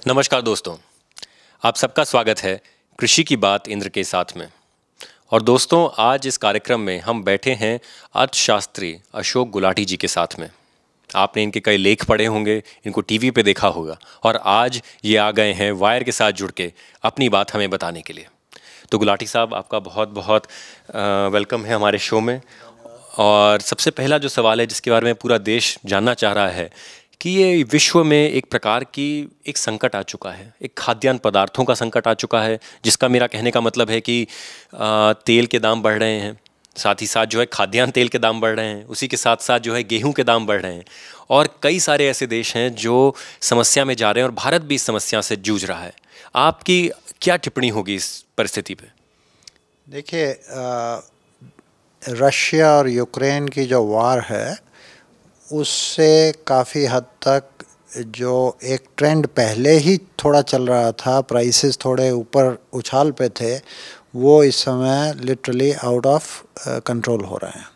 नमस्कार दोस्तों, आप सबका स्वागत है कृषि की बात इंद्र के साथ में। और दोस्तों, आज इस कार्यक्रम में हम बैठे हैं अर्थशास्त्री अशोक गुलाटी जी के साथ में। आपने इनके कई लेख पढ़े होंगे, इनको टीवी पे देखा होगा और आज ये आ गए हैं वायर के साथ जुड़ के अपनी बात हमें बताने के लिए। तो गुलाटी साहब, आपका बहुत बहुत वेलकम है हमारे शो में। और सबसे पहला जो सवाल है जिसके बारे में पूरा देश जानना चाह रहा है कि ये विश्व में एक प्रकार की एक संकट आ चुका है, एक खाद्यान्न पदार्थों का संकट आ चुका है, जिसका मेरा कहने का मतलब है कि तेल के दाम बढ़ रहे हैं, साथ ही साथ जो है खाद्यान्न तेल के दाम बढ़ रहे हैं, उसी के साथ साथ जो है गेहूं के दाम बढ़ रहे हैं। और कई सारे ऐसे देश हैं जो समस्या में जा रहे हैं और भारत भी इस समस्या से जूझ रहा है। आपकी क्या टिप्पणी होगी इस परिस्थिति पे? देखिए, रशिया और यूक्रेन की जो वार है उससे काफ़ी हद तक जो एक ट्रेंड पहले ही थोड़ा चल रहा था, प्राइसेस थोड़े ऊपर उछाल पे थे, वो इस समय लिटरली आउट ऑफ कंट्रोल हो रहे हैं।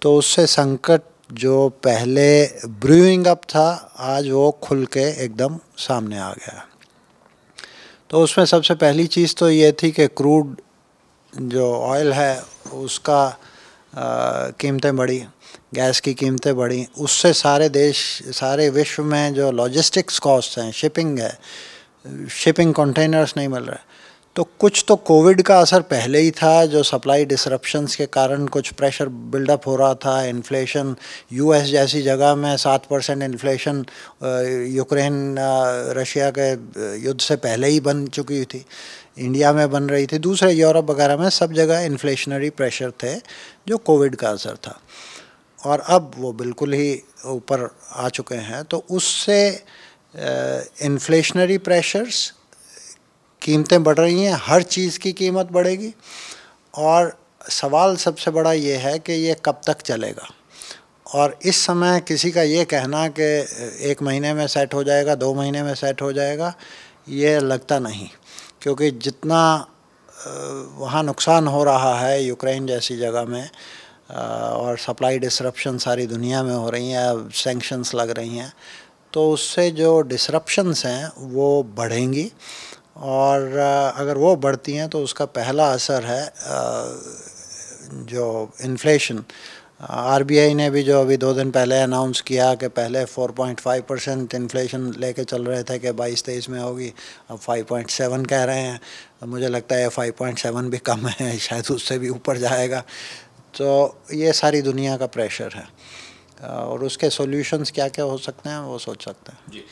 तो उससे संकट जो पहले ब्रूइंग अप था, आज वो खुल के एकदम सामने आ गया। तो उसमें सबसे पहली चीज़ तो ये थी कि क्रूड जो ऑयल है उसका कीमतें बढ़ी, गैस की कीमतें बढ़ी। उससे सारे देश, सारे विश्व में जो लॉजिस्टिक्स कॉस्ट हैं, शिपिंग है, शिपिंग कंटेनर्स नहीं मिल रहे, तो कुछ तो कोविड का असर पहले ही था, जो सप्लाई डिसरप्शंस के कारण कुछ प्रेशर बिल्डअप हो रहा था। इन्फ्लेशन यूएस जैसी जगह में 7% इन्फ्लेशन यूक्रेन रशिया के युद्ध से पहले ही बन चुकी थी, इंडिया में बन रही थी, दूसरे यूरोप वगैरह में सब जगह इन्फ्लेशनरी प्रेशर थे जो कोविड का असर था। और अब वो बिल्कुल ही ऊपर आ चुके हैं। तो उससे इन्फ्लेशनरी प्रेशर्स, कीमतें बढ़ रही हैं, हर चीज़ की कीमत बढ़ेगी। और सवाल सबसे बड़ा ये है कि ये कब तक चलेगा। और इस समय किसी का ये कहना कि 1 महीने में सेट हो जाएगा, 2 महीने में सेट हो जाएगा, ये लगता नहीं। क्योंकि जितना वहाँ नुकसान हो रहा है यूक्रेन जैसी जगह में, और सप्लाई डिसरप्शन सारी दुनिया में हो रही हैं, सैंक्शंस लग रही हैं, तो उससे जो डिसरप्शंस हैं वो बढ़ेंगी। और अगर वो बढ़ती हैं तो उसका पहला असर है जो इन्फ्लेशन। आरबीआई ने भी जो अभी 2 दिन पहले अनाउंस किया कि पहले 4.5% इन्फ्लेशन लेके चल रहे थे कि 22-23 में होगी, अब 5.7 कह रहे हैं। मुझे लगता है 5.7 भी कम है, शायद उससे भी ऊपर जाएगा। तो ये सारी दुनिया का प्रेशर है और उसके सॉल्यूशंस क्या क्या हो सकते हैं वो सोच सकते हैं। जी,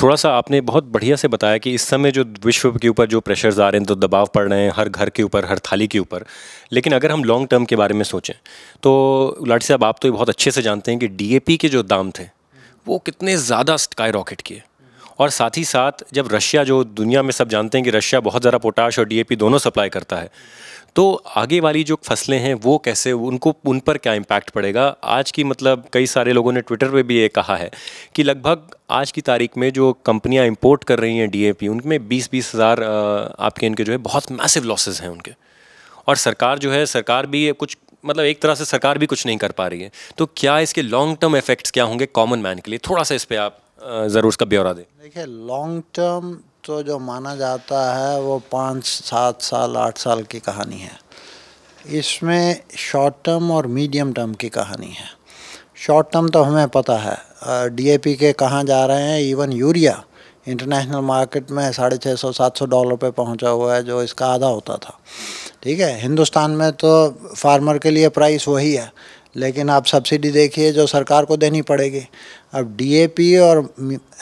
थोड़ा सा आपने बहुत बढ़िया से बताया कि इस समय जो विश्व के ऊपर जो प्रेशर्स आ रहे हैं, तो दबाव पड़ रहे हैं हर घर के ऊपर, हर थाली के ऊपर। लेकिन अगर हम लॉन्ग टर्म के बारे में सोचें तो गुलाटी साहब, आप तो ये बहुत अच्छे से जानते हैं कि डीएपी के जो दाम थे वो कितने ज़्यादा स्काई रॉकेट किए। और साथ ही साथ जब रशिया, जो दुनिया में सब जानते हैं कि रशिया बहुत ज़्यादा पोटाश और डीएपी दोनों सप्लाई करता है, तो आगे वाली जो फसलें हैं वो कैसे, उनको उन पर क्या इम्पैक्ट पड़ेगा? आज की मतलब कई सारे लोगों ने ट्विटर पे भी ये कहा है कि लगभग आज की तारीख में जो कंपनियां इंपोर्ट कर रही हैं डीएपी, उनमें 20-20 हज़ार आपके इनके जो है बहुत मैसिव लॉसेस हैं उनके। और सरकार जो है, सरकार भी कुछ मतलब एक तरह से सरकार भी कुछ नहीं कर पा रही है। तो क्या इसके लॉन्ग टर्म इफेक्ट्स क्या होंगे कॉमन मैन के लिए? थोड़ा सा इस पर आप ज़रूर उसका ब्यौरा दें। देखिए, लॉन्ग टर्म तो जो माना जाता है वो 5-7 साल 8 साल की कहानी है। इसमें शॉर्ट टर्म और मीडियम टर्म की कहानी है। शॉर्ट टर्म तो हमें पता है, डीएपी के कहाँ जा रहे हैं। इवन यूरिया इंटरनेशनल मार्केट में $650-700 पे पहुंचा हुआ है, जो इसका आधा होता था। ठीक है, हिंदुस्तान में तो फार्मर के लिए प्राइस वही है, लेकिन आप सब्सिडी देखिए जो सरकार को देनी पड़ेगी। अब डीएपी और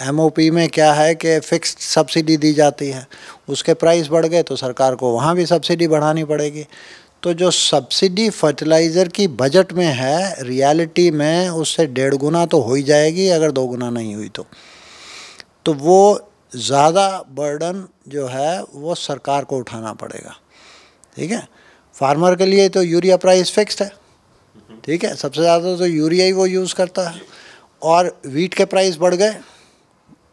एमओपी में क्या है कि फ़िक्स्ड सब्सिडी दी जाती है, उसके प्राइस बढ़ गए तो सरकार को वहाँ भी सब्सिडी बढ़ानी पड़ेगी। तो जो सब्सिडी फर्टिलाइज़र की बजट में है, रियलिटी में उससे 1.5 गुना तो हो ही जाएगी, अगर 2 गुना नहीं हुई तो वो ज़्यादा बर्डन जो है वो सरकार को उठाना पड़ेगा। ठीक है, फार्मर के लिए तो यूरिया प्राइस फिक्स्ड है। ठीक है, सबसे ज़्यादा तो यूरिया ही वो यूज़ करता है। और वीट के प्राइस बढ़ गए,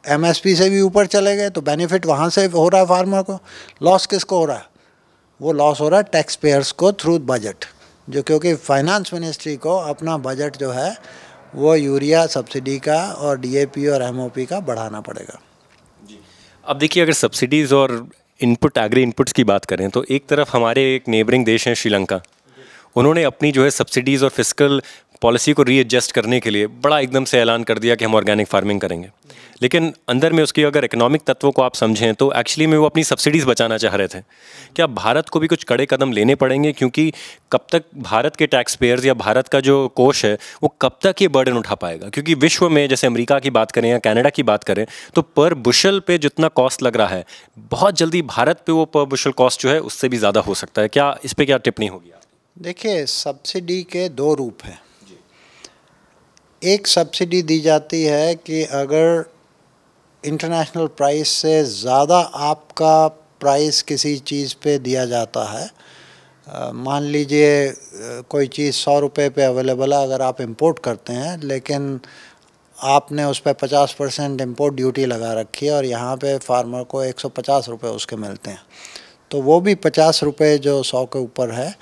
एमएसपी से भी ऊपर चले गए, तो बेनिफिट वहाँ से हो रहा है फार्मर को। लॉस किसको हो रहा है? वो लॉस हो रहा है टैक्स पेयर्स को थ्रू बजट, जो क्योंकि फाइनेंस मिनिस्ट्री को अपना बजट जो है वो यूरिया सब्सिडी का और डीएपी और एमओपी का बढ़ाना पड़ेगा। अब देखिए, अगर सब्सिडीज़ और इनपुट एग्री इनपुट्स की बात करें तो एक तरफ हमारे एक नेबरिंग देश हैं श्रीलंका, उन्होंने अपनी जो है सब्सिडीज़ और फिस्कल पॉलिसी को रीएडजस्ट करने के लिए बड़ा एकदम से ऐलान कर दिया कि हम ऑर्गेनिक फार्मिंग करेंगे। लेकिन अंदर में उसकी अगर इकोनॉमिक तत्वों को आप समझें तो एक्चुअली में वो अपनी सब्सिडीज़ बचाना चाह रहे थे। क्या भारत को भी कुछ कड़े कदम लेने पड़ेंगे, क्योंकि कब तक भारत के टैक्स पेयर्स या भारत का जो कोष है वो कब तक ये बर्डन उठा पाएगा? क्योंकि विश्व में जैसे अमेरिका की बात करें या कनाडा की बात करें तो पर बुशल पे जितना कॉस्ट लग रहा है, बहुत जल्दी भारत पे वो पर बुशल कॉस्ट जो है उससे भी ज़्यादा हो सकता है। क्या इस पर क्या टिप्पणी होगी? देखिए, सब्सिडी के दो रूप हैं। एक सब्सिडी दी जाती है कि अगर इंटरनेशनल प्राइस से ज़्यादा आपका प्राइस किसी चीज़ पे दिया जाता है, मान लीजिए कोई चीज़ 100 रुपये पे अवेलेबल है, अगर आप इंपोर्ट करते हैं लेकिन आपने उस पर 50% इम्पोर्ट ड्यूटी लगा रखी है और यहाँ पे फार्मर को 150 रुपये उसके मिलते हैं, तो वो भी 50 रुपये जो 100 के ऊपर है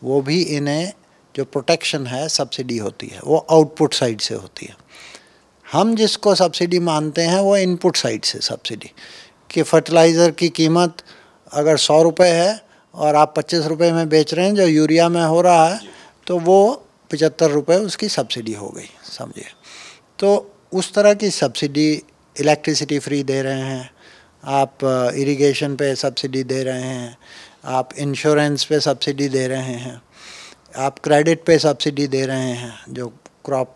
वो भी इन्हें जो प्रोटेक्शन है सब्सिडी होती है, वो आउटपुट साइड से होती है। हम जिसको सब्सिडी मानते हैं वो इनपुट साइड से सब्सिडी, कि फर्टिलाइज़र की कीमत अगर 100 रुपये है और आप 25 रुपये में बेच रहे हैं जो यूरिया में हो रहा है, तो वो 75 रुपये उसकी सब्सिडी हो गई, समझिए। तो उस तरह की सब्सिडी, इलेक्ट्रिसिटी फ्री दे रहे हैं आप, इरिगेशन पे सब्सिडी दे रहे हैं आप, इंश्योरेंस पे सब्सिडी दे रहे हैं आप, क्रेडिट पे सब्सिडी दे रहे हैं, जो क्रॉप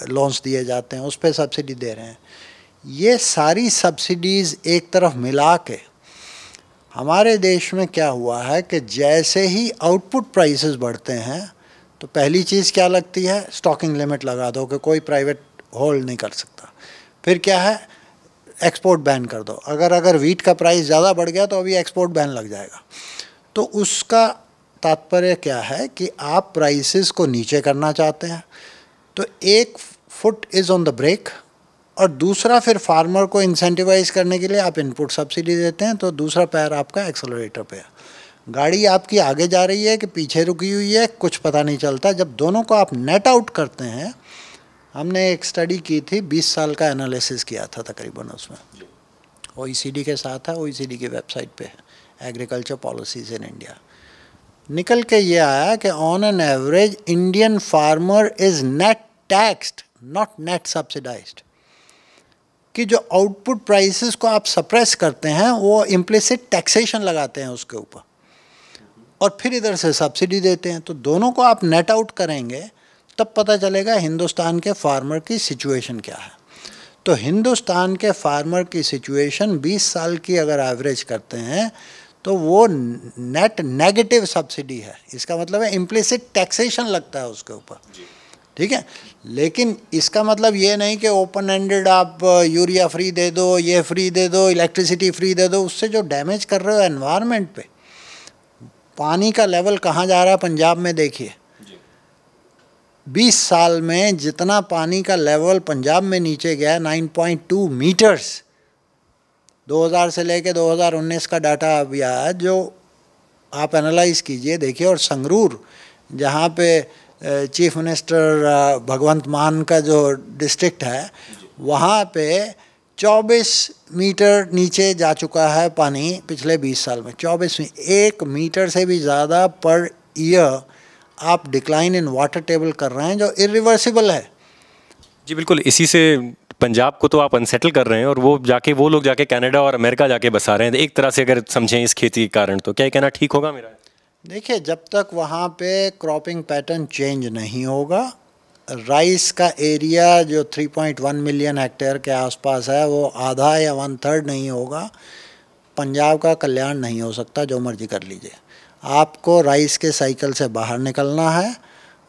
लोन्स दिए जाते हैं उस पे सब्सिडी दे रहे हैं। ये सारी सब्सिडीज़ एक तरफ मिला के हमारे देश में क्या हुआ है कि जैसे ही आउटपुट प्राइसेस बढ़ते हैं तो पहली चीज़ क्या लगती है, स्टॉकिंग लिमिट लगा दो कि कोई प्राइवेट होल्ड नहीं कर सकता। फिर क्या है, एक्सपोर्ट बैन कर दो। अगर वीट का प्राइस ज़्यादा बढ़ गया तो अभी एक्सपोर्ट बैन लग जाएगा। तो उसका तात्पर्य क्या है कि आप प्राइसेस को नीचे करना चाहते हैं, तो एक foot is on the brake, और दूसरा फिर फार्मर को इंसेंटिवाइज करने के लिए आप इनपुट सब्सिडी देते हैं, तो दूसरा पैर आपका एक्सेलरेटर पे है। गाड़ी आपकी आगे जा रही है कि पीछे रुकी हुई है कुछ पता नहीं चलता। जब दोनों को आप नेट आउट करते हैं, हमने एक स्टडी की थी, 20 साल का एनालिसिस किया था तकरीबन, उसमें OECD के साथ है, OECD की वेबसाइट पे है, एग्रीकल्चर पॉलिसीज़ इन इंडिया। निकल के ये आया कि on an average Indian farmer is net taxed not net subsidised, कि जो आउटपुट प्राइसेस को आप सप्रेस करते हैं वो इम्प्लिसिट टैक्सेशन लगाते हैं उसके ऊपर और फिर इधर से सब्सिडी देते हैं। तो दोनों को आप नेट आउट करेंगे तब पता चलेगा हिंदुस्तान के फार्मर की सिचुएशन क्या है। तो हिंदुस्तान के फार्मर की सिचुएशन 20 साल की अगर एवरेज करते हैं तो वो नेट नेगेटिव सब्सिडी है। इसका मतलब है इम्प्लिसिट टैक्सेशन लगता है उसके ऊपर, ठीक है। लेकिन इसका मतलब ये नहीं कि ओपन एंडेड आप यूरिया फ्री दे दो, ये फ्री दे दो, इलेक्ट्रिसिटी फ्री दे दो। उससे जो डैमेज कर रहे हो एनवायरनमेंट पे, पानी का लेवल कहाँ जा रहा है पंजाब में देखिए। 20 साल में जितना पानी का लेवल पंजाब में नीचे गया है 9.2 मीटर्स, 2000 से लेके 2019 का डाटा अभी आया, जो आप एनालाइज कीजिए देखिए। और संगरूर जहाँ पे चीफ मिनिस्टर भगवंत मान का जो डिस्ट्रिक्ट है, वहाँ पे 24 मीटर नीचे जा चुका है पानी पिछले 20 साल में। 1 मीटर से भी ज़्यादा पर ईयर आप डिक्लाइन इन वाटर टेबल कर रहे हैं, जो इरिवर्सिबल है। जी बिल्कुल, इसी से पंजाब को तो आप अनसेटल कर रहे हैं और वो लोग जाके कनाडा और अमेरिका जाके बसा रहे हैं। एक तरह से अगर समझें इस खेती के कारण, तो क्या ये कहना ठीक होगा मेरा? देखिए, जब तक वहाँ पे क्रॉपिंग पैटर्न चेंज नहीं होगा, राइस का एरिया जो 3.1 मिलियन हेक्टेयर के आसपास है वो आधा या 1/3 नहीं होगा, पंजाब का कल्याण नहीं हो सकता। जो मर्जी कर लीजिए, आपको राइस के साइकिल से बाहर निकलना है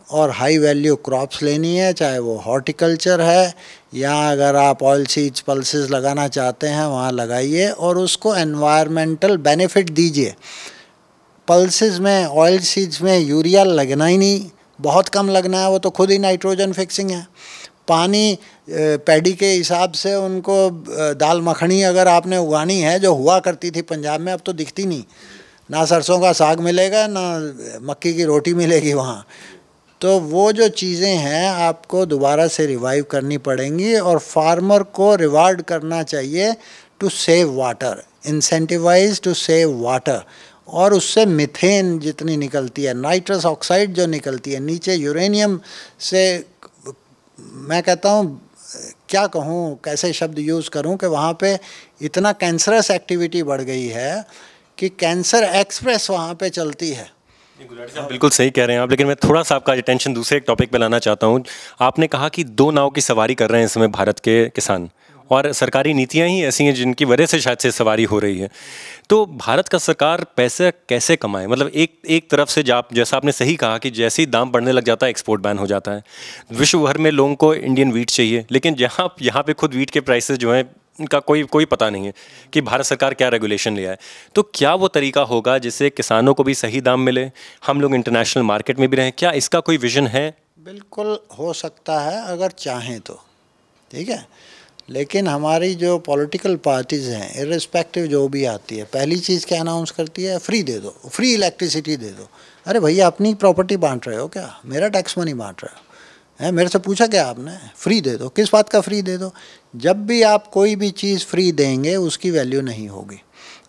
और हाई वैल्यू क्रॉप्स लेनी है, चाहे वो हॉर्टिकल्चर है या अगर आप ऑयल सीड्स पल्सेस लगाना चाहते हैं वहाँ लगाइए और उसको एनवायरमेंटल बेनिफिट दीजिए। पल्सेस में, ऑयल सीड्स में यूरिया लगना ही नहीं, बहुत कम लगना है, वो तो खुद ही नाइट्रोजन फिक्सिंग है। पानी पैडी के हिसाब से उनको दाल मखनी अगर आपने उगानी है, जो हुआ करती थी पंजाब में, अब तो दिखती नहीं, ना सरसों का साग मिलेगा ना मक्की की रोटी मिलेगी वहाँ। तो वो जो चीज़ें हैं आपको दोबारा से रिवाइव करनी पड़ेंगी और फार्मर को रिवार्ड करना चाहिए to save water, incentivize to save water. और उससे मीथेन जितनी निकलती है, नाइट्रस ऑक्साइड जो निकलती है नीचे, यूरेनियम से, मैं कहता हूँ, क्या कहूँ, कैसे शब्द यूज़ करूँ कि वहाँ पे इतना कैंसरस एक्टिविटी बढ़ गई है कि कैंसर एक्सप्रेस वहाँ पे चलती है। गुलाटी साहब बिल्कुल सही कह रहे हैं आप, लेकिन मैं थोड़ा सा आपका अटेंशन दूसरे एक टॉपिक पे लाना चाहता हूँ। आपने कहा कि 2 नाव की सवारी कर रहे हैं इस समय भारत के किसान, और सरकारी नीतियाँ ही ऐसी हैं जिनकी वजह से शायद से सवारी हो रही है। तो भारत का सरकार पैसे कैसे कमाए? मतलब एक तरफ से जैसा आपने सही कहा कि जैसे ही दाम बढ़ने लग जाता है एक्सपोर्ट बैन हो जाता है, विश्व भर में लोगों को इंडियन वीट चाहिए, लेकिन यहाँ पे खुद वीट के प्राइसेस जो हैं इनका कोई पता नहीं है कि भारत सरकार क्या रेगुलेशन लिया है। तो क्या वो तरीका होगा जिससे किसानों को भी सही दाम मिले, हम लोग इंटरनेशनल मार्केट में भी रहें? क्या इसका कोई विजन है? बिल्कुल हो सकता है अगर चाहें तो, ठीक है। लेकिन हमारी जो पॉलिटिकल पार्टीज़ हैं, इर्रिस्पेक्टिव जो भी आती है, पहली चीज़ क्या अनाउंस करती है? फ्री दे दो, फ्री इलेक्ट्रिसिटी दे दो। अरे भैया, अपनी प्रॉपर्टी बांट रहे हो क्या? मेरा टैक्स मनी बांट रहे हो है? मेरे से पूछा क्या आपने? फ्री दे दो। किस बात का फ्री दे दो? जब भी आप कोई भी चीज़ फ्री देंगे उसकी वैल्यू नहीं होगी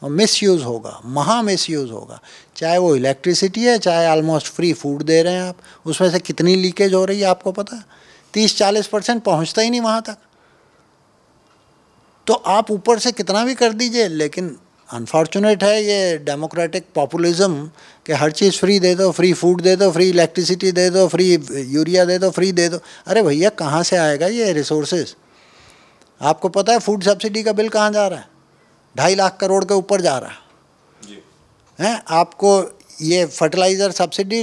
और मिसयूज़ होगा, महा मिसयूज़ होगा। चाहे वो इलेक्ट्रिसिटी है, चाहे ऑलमोस्ट फ्री फूड दे रहे हैं आप, उसमें से कितनी लीकेज हो रही है आपको पता है? 30-40% पहुँचता ही नहीं वहाँ तक। तो आप ऊपर से कितना भी कर दीजिए, लेकिन अनफॉर्चुनेट है ये डेमोक्रेटिक पॉपुलिज्म कि हर चीज़ फ्री दे दो, फ्री फूड दे दो, फ्री इलेक्ट्रिसिटी दे दो, फ्री यूरिया दे दो, फ्री दे दो। अरे भैया, कहाँ से आएगा ये रिसोर्सेज? आपको पता है फूड सब्सिडी का बिल कहाँ जा रहा है? 2.5 लाख करोड़ के ऊपर जा रहा है। आपको ये फर्टिलाइज़र सब्सिडी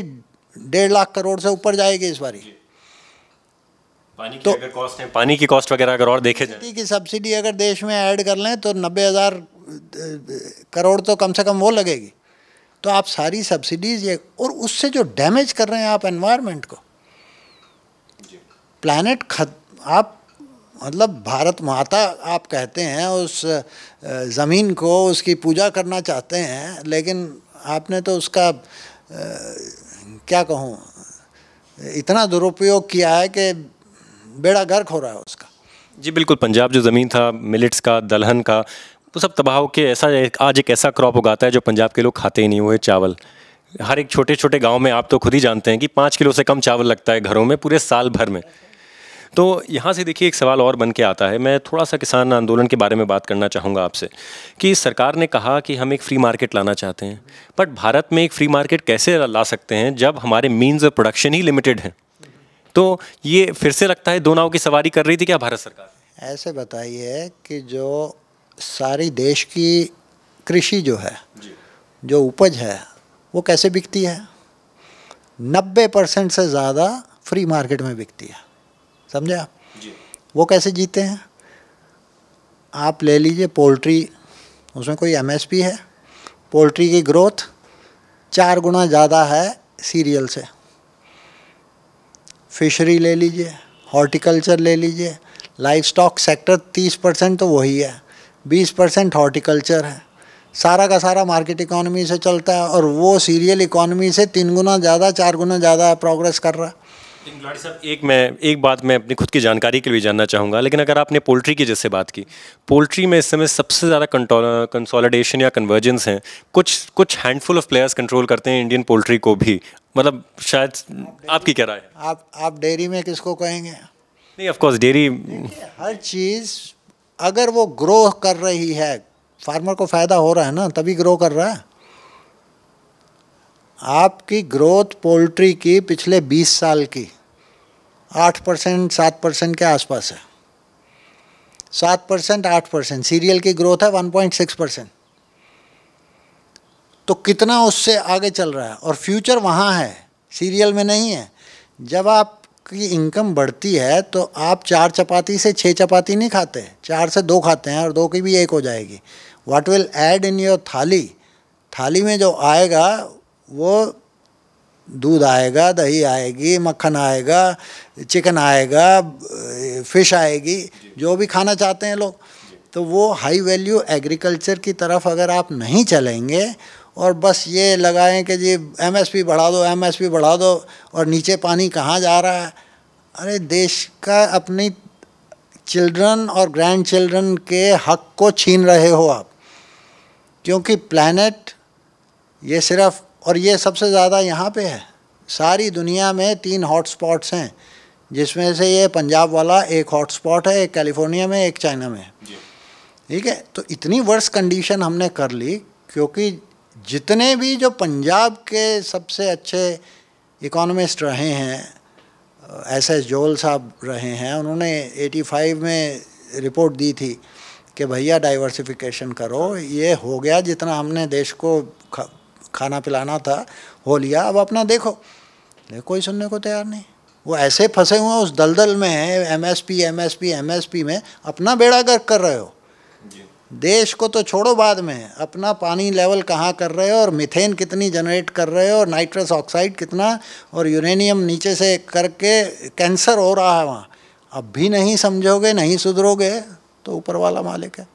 1.5 लाख करोड़ से ऊपर जाएगी इस बारी। पानी की अगर कॉस्ट है, पानी की कॉस्ट वगैरह अगर और देखे जाए, की सब्सिडी अगर देश में ऐड कर लें तो 90,000 करोड़ तो कम से कम वो लगेगी। तो आप सारी सब्सिडीज ये, और उससे जो डैमेज कर रहे हैं आप एनवायरनमेंट को, प्लैनेट आप मतलब भारत माता आप कहते हैं, उस ज़मीन को उसकी पूजा करना चाहते हैं, लेकिन आपने तो उसका क्या कहूँ, इतना दुरुपयोग किया है कि बेड़ा गर्क हो रहा है उसका। जी बिल्कुल। पंजाब जो ज़मीन था मिलेट्स का, दलहन का, वो सब तबाह हो के आज एक ऐसा क्रॉप उगाता है जो पंजाब के लोग खाते ही नहीं, वो है चावल। हर एक छोटे छोटे गांव में आप तो खुद ही जानते हैं कि 5 किलो से कम चावल लगता है घरों में पूरे साल भर में। तो यहाँ से देखिए एक सवाल और बन के आता है। मैं थोड़ा सा किसान आंदोलन के बारे में बात करना चाहूँगा आपसे कि सरकार ने कहा कि हम एक फ्री मार्केट लाना चाहते हैं, बट भारत में एक फ्री मार्केट कैसे ला सकते हैं जब हमारे means of production he limited हैं? तो ये फिर से लगता है 2 नाव की सवारी कर रही थी क्या भारत सरकार? ऐसे बताइए कि जो सारी देश की कृषि जो है, जो उपज है, वो कैसे बिकती है? 90% से ज़्यादा फ्री मार्केट में बिकती है, समझे आप? वो कैसे जीते हैं? आप ले लीजिए पोल्ट्री, उसमें कोई एमएसपी है? पोल्ट्री की ग्रोथ 4 गुना ज़्यादा है सीरियल से। फिशरी ले लीजिए, हॉर्टिकल्चर ले लीजिए, लाइफ स्टॉक सेक्टर 30% तो वही है, 20% हॉर्टिकल्चर है। सारा का सारा मार्केट इकोनॉमी से चलता है, और वो सीरियल इकोनॉमी से 3 गुना ज़्यादा, 4 गुना ज़्यादा प्रोग्रेस कर रहा है। लेकिन गुलाटी साहब, एक बात मैं अपनी खुद की जानकारी के लिए जानना चाहूँगा, लेकिन अगर आपने पोल्ट्री की जैसे बात की, पोल्ट्री में इस समय सबसे ज़्यादा कंसोलिडेशन या कन्वर्जेंस हैं, कुछ हैंडफुल ऑफ प्लेयर्स कंट्रोल करते हैं इंडियन पोल्ट्री को भी। मतलब शायद आपकी क्या राय है? आप डेयरी में किसको कहेंगे? नहीं, ऑफ कोर्स डेयरी, हर चीज़ अगर वो ग्रो कर रही है, फार्मर को फ़ायदा हो रहा है ना, तभी ग्रो कर रहा है। आपकी ग्रोथ पोल्ट्री की पिछले 20 साल की 8% 7% के आसपास है। 7% 8%। सीरियल की ग्रोथ है 1.6%। तो कितना उससे आगे चल रहा है, और फ्यूचर वहाँ है, सीरियल में नहीं है। जब आपकी इनकम बढ़ती है तो आप 4 चपाती से 6 चपाती नहीं खाते, 4 से 2 खाते हैं, और 2 की भी 1 हो जाएगी। What will add in your थाली में जो आएगा वो दूध आएगा, दही आएगी, मक्खन आएगा, चिकन आएगा, फिश आएगी, जो भी खाना चाहते हैं लोग। तो वो हाई वैल्यू एग्रीकल्चर की तरफ अगर आप नहीं चलेंगे और बस ये लगाएं कि जी एमएसपी बढ़ा दो, एमएसपी बढ़ा दो, और नीचे पानी कहाँ जा रहा है? अरे देश का अपनी चिल्ड्रन और ग्रैंड चिल्ड्रन के हक को छीन रहे हो आप, क्योंकि प्लैनेट ये सिर्फ, और ये सबसे ज़्यादा यहाँ पे है, सारी दुनिया में 3 हॉटस्पॉट्स हैं, जिसमें से ये पंजाब वाला एक हॉटस्पॉट है, एक कैलिफोर्निया में, एक चाइना में। ठीक है, तो इतनी वर्स्ट कंडीशन हमने कर ली, क्योंकि जितने भी जो पंजाब के सबसे अच्छे इकोनॉमिस्ट रहे हैं, एस जोल साहब रहे हैं, उन्होंने 85 में रिपोर्ट दी थी कि भैया डाइवर्सिफिकेशन करो, ये हो गया जितना हमने देश को खाना पिलाना था हो लिया, अब अपना देखो। कोई सुनने को तैयार नहीं, वो ऐसे फंसे हुए उस दलदल में है, एमएसपी में अपना बेड़ा गर्क कर रहे हो। देश को तो छोड़ो, बाद में अपना पानी लेवल कहाँ कर रहे हो, और मीथेन कितनी जनरेट कर रहे हो, और नाइट्रस ऑक्साइड कितना, और यूरेनियम नीचे से करके कैंसर हो रहा है वहाँ। अब भी नहीं समझोगे, नहीं सुधरोगे, तो ऊपर वाला मालिक है।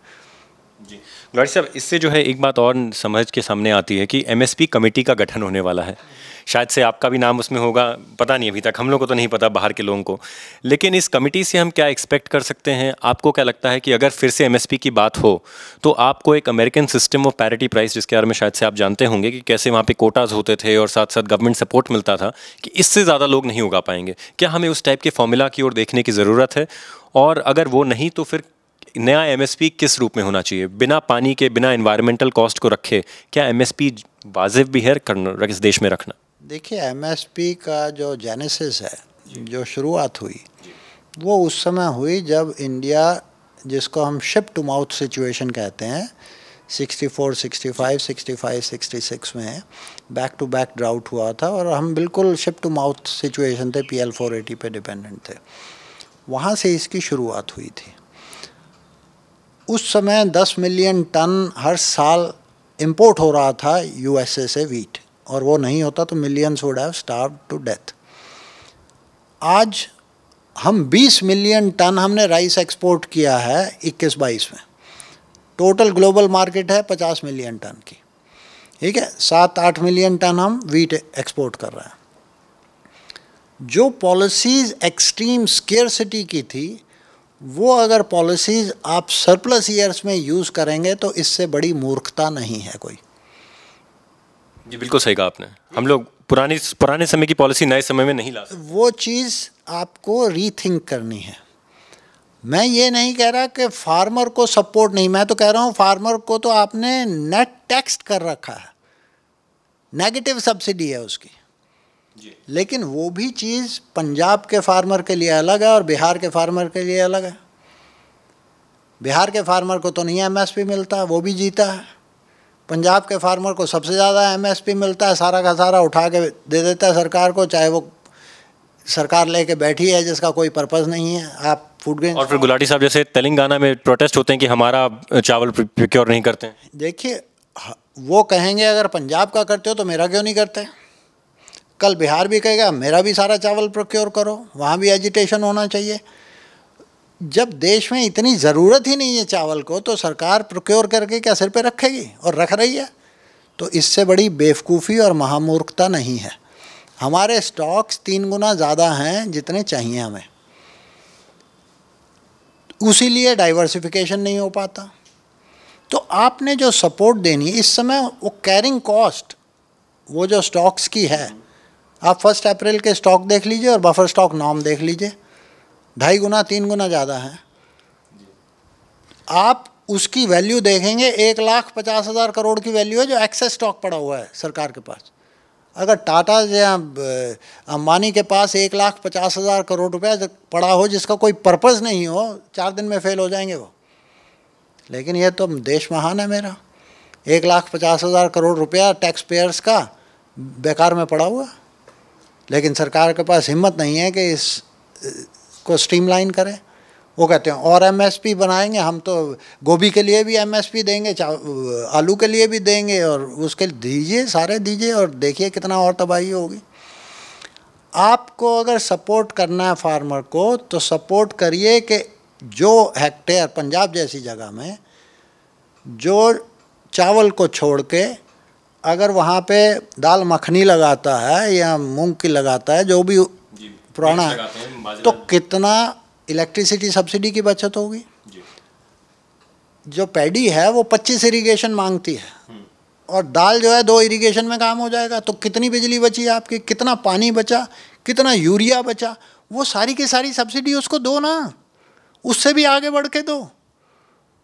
गुलाटी साहब, इससे जो है एक बात और समझ के सामने आती है कि एमएसपी कमेटी का गठन होने वाला है। शायद से आपका भी नाम उसमें होगा, पता नहीं, अभी तक हम लोग को तो नहीं पता, बाहर के लोगों को। लेकिन इस कमेटी से हम क्या एक्सपेक्ट कर सकते हैं? आपको क्या लगता है कि अगर फिर से एमएसपी की बात हो तो आपको एक American system of parity price, जिसके बारे में शायद से आप जानते होंगे कि कैसे वहाँ पे कोटाज होते थे और साथ साथ गवर्नमेंट सपोर्ट मिलता था, कि इससे ज़्यादा लोग नहीं उगा पाएंगे, क्या हमें उस टाइप के फॉर्मूला की ओर देखने की ज़रूरत है? और अगर वो नहीं तो फिर नया एमएसपी किस रूप में होना चाहिए, बिना पानी के, बिना एनवायरमेंटल कॉस्ट को रखे? क्या एमएसपी वाजिब भी है करना इस देश में रखना? देखिए, एमएसपी का जो जेनेसिस है, जो शुरुआत हुई, वो उस समय हुई जब इंडिया, जिसको हम शिप टू माउथ सिचुएशन कहते हैं, 64, 65, 65, 66 में बैक टू बैक ड्राउट हुआ था, और हम बिल्कुल शिप टू माउथ सिचुएशन थे, PL 480 पे डिपेंडेंट थे। वहाँ से इसकी शुरुआत हुई थी। उस समय 10 मिलियन टन हर साल इंपोर्ट हो रहा था USA से वीट, और वो नहीं होता तो millions would have starved to death. आज हम 20 मिलियन टन हमने राइस एक्सपोर्ट किया है 21-22 में। टोटल ग्लोबल मार्केट है 50 मिलियन टन की। ठीक है, 7-8 मिलियन टन हम वीट एक्सपोर्ट कर रहे हैं। जो पॉलिसीज़ एक्सट्रीम स्केर्सिटी की थी, वो अगर पॉलिसीज़ आप सरप्लस ईयर्स में यूज़ करेंगे तो इससे बड़ी मूर्खता नहीं है कोई। जी बिल्कुल सही कहा आपने। हम लोग पुराने समय की पॉलिसी नए समय में नहीं ला सकते। वो चीज़ आपको रीथिंक करनी है। मैं ये नहीं कह रहा कि फार्मर को सपोर्ट नहीं, मैं तो कह रहा हूँ फार्मर को तो आपने नेट टैक्स कर रखा है, नेगेटिव सब्सिडी है उसकी। लेकिन वो भी चीज़ पंजाब के फार्मर के लिए अलग है और बिहार के फार्मर के लिए अलग है। बिहार के फार्मर को तो नहीं एमएसपी मिलता, वो भी जीता है। पंजाब के फार्मर को सबसे ज़्यादा एमएसपी मिलता है, सारा का सारा उठा के दे देता है सरकार को, चाहे वो सरकार लेके बैठी है जिसका कोई पर्पज़ नहीं है। आप फूड ग्रेन, और फिर गुलाटी साहब जैसे तेलंगाना में प्रोटेस्ट होते हैं कि हमारा चावल प्रोक्योर नहीं करते हैं। देखिए, वो कहेंगे अगर पंजाब का करते हो तो मेरा क्यों नहीं करते। कल बिहार भी कहेगा मेरा भी सारा चावल प्रोक्योर करो, वहाँ भी एजिटेशन होना चाहिए। जब देश में इतनी ज़रूरत ही नहीं है चावल को, तो सरकार प्रोक्योर करके क्या सिर पे रखेगी, और रख रही है। तो इससे बड़ी बेवकूफ़ी और महामूर्खता नहीं है। हमारे स्टॉक्स 3 गुना ज़्यादा हैं जितने चाहिए हमें, उसी लिए डाइवर्सिफिकेशन नहीं हो पाता। तो आपने जो सपोर्ट देनी है इस समय, वो कैरिंग कॉस्ट वो जो स्टॉक्स की है, आप 1 अप्रैल के स्टॉक देख लीजिए और बफर स्टॉक नॉर्म देख लीजिए, 2.5 गुना 3 गुना ज़्यादा है। आप उसकी वैल्यू देखेंगे, 1,50,000 करोड़ की वैल्यू है जो एक्सेस स्टॉक पड़ा हुआ है सरकार के पास। अगर टाटा या अंबानी के पास 1,50,000 करोड़ रुपया पड़ा हो जिसका कोई पर्पज़ नहीं हो, 4 दिन में फेल हो जाएंगे वो। लेकिन ये तो देश महान है मेरा, 1,50,000 करोड़ रुपया टैक्स पेयर्स का बेकार में पड़ा हुआ, लेकिन सरकार के पास हिम्मत नहीं है कि इस को स्ट्रीमलाइन करे। वो कहते हैं और एमएसपी बनाएंगे, हम तो गोभी के लिए भी एमएसपी देंगे, आलू के लिए भी देंगे, और उसके दीजिए, सारे दीजिए, और देखिए कितना और तबाही होगी। आपको अगर सपोर्ट करना है फार्मर को, तो सपोर्ट करिए कि जो हेक्टेयर पंजाब जैसी जगह में जो चावल को छोड़ के अगर वहाँ पे दाल मखनी लगाता है या मूंग की लगाता है, जो भी पुराना है, तो कितना इलेक्ट्रिसिटी सब्सिडी की बचत होगी। जो पैडी है वो 25 इरिगेशन मांगती है और दाल जो है 2 इरिगेशन में काम हो जाएगा। तो कितनी बिजली बची आपकी, कितना पानी बचा, कितना यूरिया बचा, वो सारी की सारी सब्सिडी उसको दो ना, उससे भी आगे बढ़ के दो।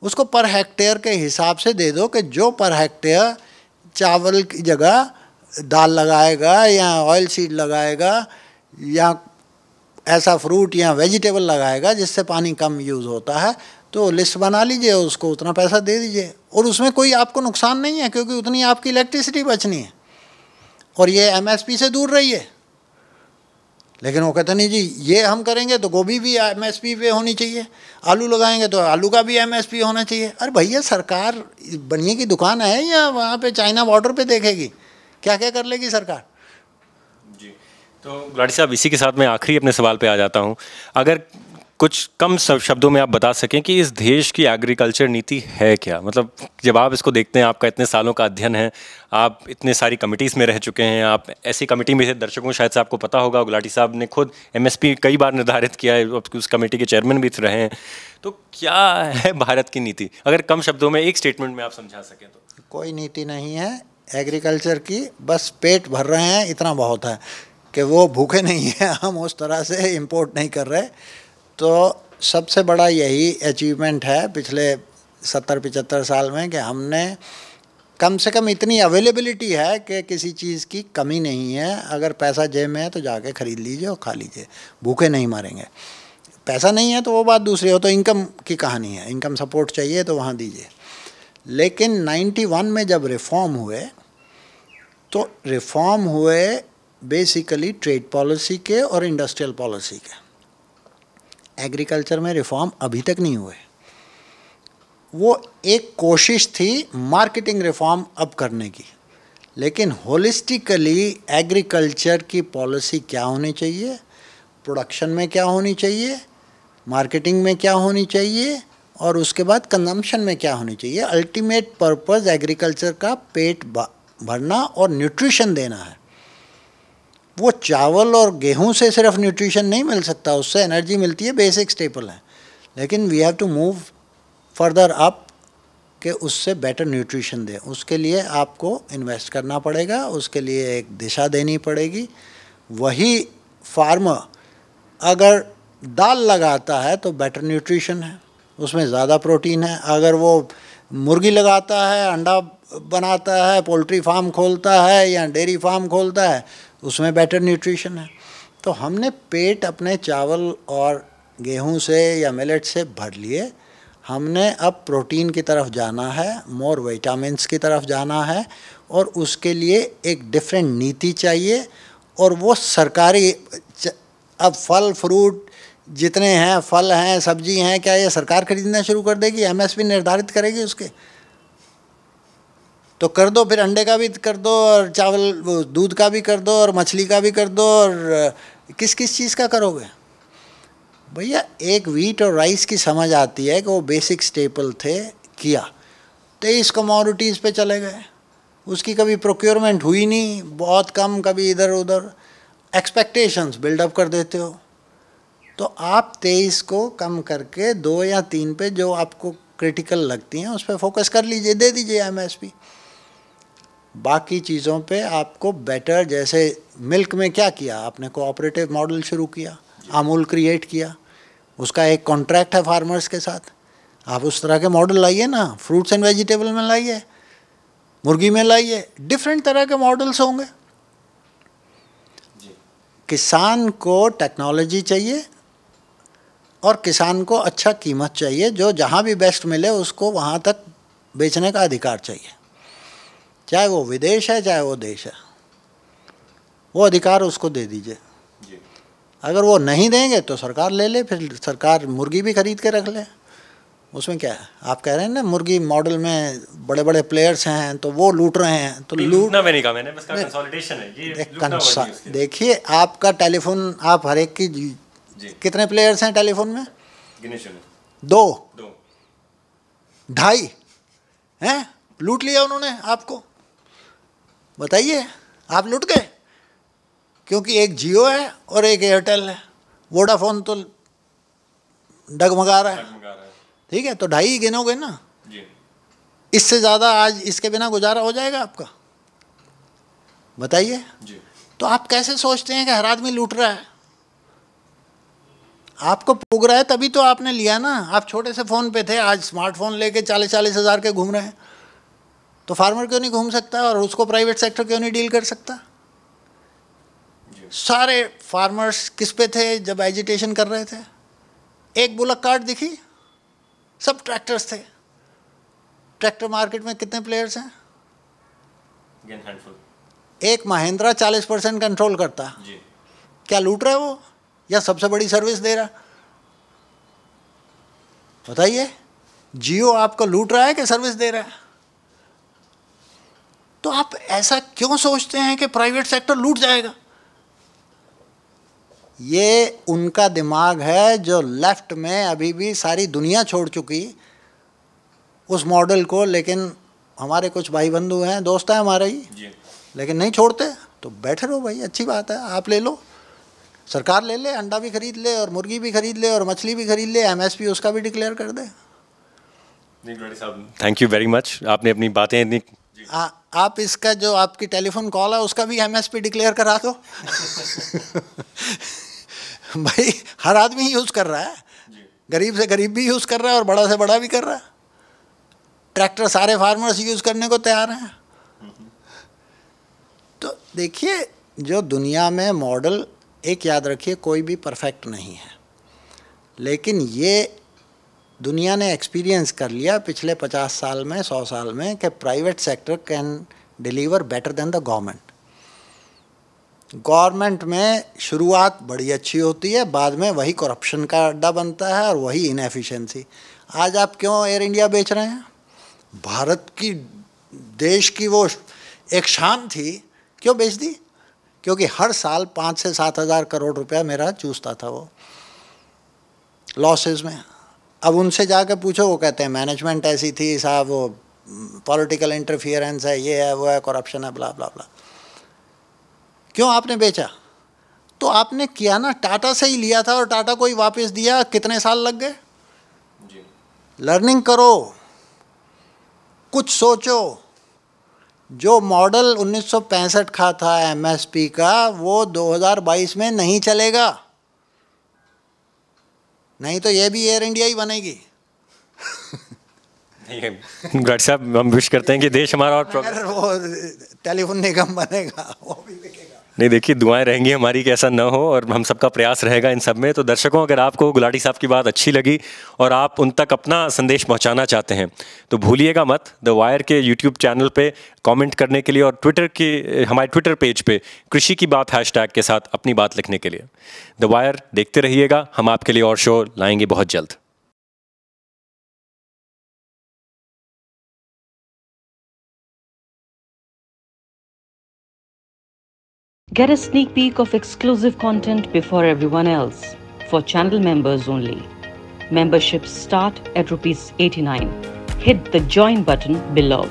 उसको पर हेक्टेयर के हिसाब से दे दो कि जो पर हेक्टेयर चावल की जगह दाल लगाएगा या ऑयल सीड लगाएगा या ऐसा फ्रूट या वेजिटेबल लगाएगा जिससे पानी कम यूज़ होता है, तो लिस्ट बना लीजिए, उसको उतना पैसा दे दीजिए और उसमें कोई आपको नुकसान नहीं है क्योंकि उतनी आपकी इलेक्ट्रिसिटी बचनी है और ये एमएसपी से दूर रही है। लेकिन वो कहते नहीं जी ये हम करेंगे तो गोभी भी एमएसपी पे होनी चाहिए, आलू लगाएंगे तो आलू का भी एमएसपी होना चाहिए। अरे भैया सरकार बनिए की दुकान है या वहाँ पे चाइना बॉर्डर पे देखेगी, क्या क्या कर लेगी सरकार। जी, तो गुलाटी साहब इसी के साथ मैं आखिरी अपने सवाल पे आ जाता हूँ। अगर कुछ कम शब्दों में आप बता सकें कि इस देश की एग्रीकल्चर नीति है क्या, मतलब जब आप इसको देखते हैं, आपका इतने सालों का अध्ययन है, आप इतने सारी कमिटीज़ में रह चुके हैं, आप ऐसी कमेटी में से दर्शकों शायद से आपको पता होगा गुलाटी साहब ने खुद एमएसपी कई बार निर्धारित किया है, उस कमेटी के चेयरमैन भी रहे हैं। तो क्या है भारत की नीति, अगर कम शब्दों में एक स्टेटमेंट में आप समझा सकें तो। कोई नीति नहीं है एग्रीकल्चर की, बस पेट भर रहे हैं, इतना बहुत है कि वो भूखे नहीं हैं, हम उस तरह से इम्पोर्ट नहीं कर रहे। तो सबसे बड़ा यही अचीवमेंट है पिछले 70-75 साल में कि हमने कम से कम इतनी अवेलेबिलिटी है कि किसी चीज़ की कमी नहीं है। अगर पैसा जेब में है तो जाके ख़रीद लीजिए और खा लीजिए, भूखे नहीं मरेंगे। पैसा नहीं है तो वो बात दूसरी हो, तो इनकम की कहानी है, इनकम सपोर्ट चाहिए तो वहाँ दीजिए। लेकिन 91 में जब रिफ़ॉर्म हुए तो रिफ़ॉर्म हुए बेसिकली ट्रेड पॉलिसी के और इंडस्ट्रियल पॉलिसी के। एग्रीकल्चर में रिफ़ॉर्म अभी तक नहीं हुए। वो एक कोशिश थी मार्केटिंग रिफ़ॉर्म अब करने की, लेकिन होलिस्टिकली एग्रीकल्चर की पॉलिसी क्या होनी चाहिए, प्रोडक्शन में क्या होनी चाहिए, मार्केटिंग में क्या होनी चाहिए और उसके बाद कंजम्पशन में क्या होनी चाहिए। अल्टीमेट पर्पस एग्रीकल्चर का पेट भरना और न्यूट्रिशन देना है। वो चावल और गेहूं से सिर्फ न्यूट्रिशन नहीं मिल सकता, उससे एनर्जी मिलती है, बेसिक स्टेपल है, लेकिन we have to move further up कि उससे बेटर न्यूट्रिशन दे। उसके लिए आपको इन्वेस्ट करना पड़ेगा, उसके लिए एक दिशा देनी पड़ेगी। वही फार्मर अगर दाल लगाता है तो बेटर न्यूट्रिशन है, उसमें ज़्यादा प्रोटीन है। अगर वो मुर्गी लगाता है, अंडा बनाता है, पोल्ट्री फार्म खोलता है या डेयरी फार्म खोलता है, उसमें बेटर न्यूट्रिशन है। तो हमने पेट अपने चावल और गेहूं से या मिलेट से भर लिए, हमने अब प्रोटीन की तरफ जाना है, मोर विटामिन्स की तरफ जाना है और उसके लिए एक डिफरेंट नीति चाहिए। और वो सरकारी, अब फल फ्रूट जितने हैं, फल हैं, सब्जी हैं, क्या ये सरकार खरीदना शुरू कर देगी, एमएसपी निर्धारित करेगी उसके? तो कर दो, फिर अंडे का भी कर दो और चावल दूध का भी कर दो और मछली का भी कर दो, और किस किस चीज़ का करोगे भैया? एक वीट और राइस की समझ आती है कि वो बेसिक स्टेपल थे, किया, 23 कमोडिटीज़ पे चले गए, उसकी कभी प्रोक्योरमेंट हुई नहीं, बहुत कम, कभी इधर उधर, एक्सपेक्टेशंस बिल्डअप कर देते हो। तो आप 23 को कम करके 2 या 3 पे जो आपको क्रिटिकल लगती हैं उस पर फोकस कर लीजिए, दे दीजिए एमएसपी। बाकी चीज़ों पे आपको बेटर, जैसे मिल्क में क्या किया आपने, कोऑपरेटिव मॉडल शुरू किया, अमूल क्रिएट किया, उसका एक कॉन्ट्रैक्ट है फार्मर्स के साथ। आप उस तरह के मॉडल लाइए ना, फ्रूट्स एंड वेजिटेबल में लाइए, मुर्गी में लाइए, डिफरेंट तरह के मॉडल्स होंगे। किसान को टेक्नोलॉजी चाहिए और किसान को अच्छा कीमत चाहिए, जो जहाँ भी बेस्ट मिले उसको वहाँ तक बेचने का अधिकार चाहिए, चाहे वो विदेश है चाहे वो देश है, वो अधिकार उसको दे दीजिए। अगर वो नहीं देंगे तो सरकार ले ले, फिर सरकार मुर्गी भी खरीद के रख ले, उसमें क्या है? आप कह रहे हैं ना मुर्गी मॉडल में बड़े बड़े प्लेयर्स हैं तो वो लूट रहे हैं, तो लूटना मैं नहीं कहा, मैंने बस कहा कंसोलिडेशन है ये। देखिए आपका टेलीफोन, आप हर एक की कितने प्लेयर्स हैं टेलीफोन में? दो, 2.5 हैं, लूट लिया उन्होंने आपको। बताइए, आप लूट गए, क्योंकि एक जियो है और एक एयरटेल है। वोडाफोन तो डगमगा रहा है, ठीक है, तो 2.5 गिनोगे ना, इससे ज़्यादा आज इसके बिना गुजारा हो जाएगा आपका? बताइए। तो आप कैसे सोचते हैं कि हर आदमी लूट रहा है? आपको पुग रहा है तभी तो आपने लिया ना। आप छोटे से फ़ोन पे थे, आज स्मार्टफोन लेके 40-40 हज़ार के घूम रहे हैं। तो फार्मर क्यों नहीं घूम सकता और उसको प्राइवेट सेक्टर क्यों नहीं डील कर सकता? सारे फार्मर्स किस पे थे जब एजिटेशन कर रहे थे? एक बुलक कार्ट दिखी, सब ट्रैक्टर्स थे। ट्रैक्टर मार्केट में कितने प्लेयर्स हैं? एक महिंद्रा 40% कंट्रोल करता। क्या लूट रहा है वो या सबसे बड़ी सर्विस दे रहा? बताइए। जियो आपको लूट रहा है कि सर्विस दे रहा है? तो आप ऐसा क्यों सोचते हैं कि प्राइवेट सेक्टर लूट जाएगा? ये उनका दिमाग है जो लेफ्ट में अभी भी सारी दुनिया छोड़ चुकी उस मॉडल को। लेकिन हमारे कुछ भाई बंधु हैं, दोस्त हैं हमारे ही, लेकिन नहीं छोड़ते। तो बैठे रहो भाई, अच्छी बात है, आप ले लो, सरकार ले ले, अंडा भी खरीद ले और मुर्गी भी खरीद ले और मछली भी खरीद ले, एमएसपी उसका भी डिक्लेयर कर दे। थैंक यू वेरी मच, आपने अपनी बातें इतनी। आप इसका जो आपकी टेलीफोन कॉल है उसका भी एमएसपी डिक्लेयर करा दो। भाई हर आदमी यूज़ कर रहा है, गरीब से गरीब भी यूज़ कर रहा है और बड़ा से बड़ा भी कर रहा है। ट्रैक्टर सारे फार्मर्स यूज़ करने को तैयार हैं। तो देखिए, जो दुनिया में मॉडल, एक याद रखिए, कोई भी परफेक्ट नहीं है, लेकिन ये दुनिया ने एक्सपीरियंस कर लिया पिछले 50 साल में, 100 साल में, कि private sector can deliver better than the government. Government में शुरुआत बड़ी अच्छी होती है, बाद में वही करप्शन का अड्डा बनता है और वही इनएफिशिएंसी। आज आप क्यों एयर इंडिया बेच रहे हैं? भारत की, देश की वो एक शान थी, क्यों बेच दी? क्योंकि हर साल 5 से 7 हज़ार करोड़ रुपया मेरा चूसता था वो लॉसेस में। अब उनसे जाकर पूछो, वो कहते हैं मैनेजमेंट ऐसी थी साहब, वो पॉलिटिकल इंटरफियरेंस है, ये है, वो है, करप्शन है, ब्ला ब्ला ब्ला। क्यों आपने बेचा? तो आपने किया ना, टाटा से ही लिया था और टाटा को ही वापस दिया। कितने साल लग गए? लर्निंग करो, कुछ सोचो। जो मॉडल 1965 का था एमएसपी का, वो 2022 में नहीं चलेगा। नहीं तो ये भी एयर इंडिया ही बनेगी। डॉक्टर साहब, हम विश करते हैं कि देश हमारा और वो टेलीफोन निगम बनेगा, वो भी बिकेगा। नहीं, देखिए, दुआएं रहेंगी हमारी कि ऐसा ना हो और हम सबका प्रयास रहेगा इन सब में। तो दर्शकों, अगर आपको गुलाटी साहब की बात अच्छी लगी और आप उन तक अपना संदेश पहुंचाना चाहते हैं तो भूलिएगा मत द वायर के यूट्यूब चैनल पे कमेंट करने के लिए और हमारे ट्विटर पेज पे कृषि की बात हैशटैग के साथ अपनी बात लिखने के लिए। द वायर देखते रहिएगा, हम आपके लिए और शो लाएंगे बहुत जल्द। Get a sneak peek of exclusive content before everyone else. For channel members only. Memberships start at ₹89. Hit the join button below.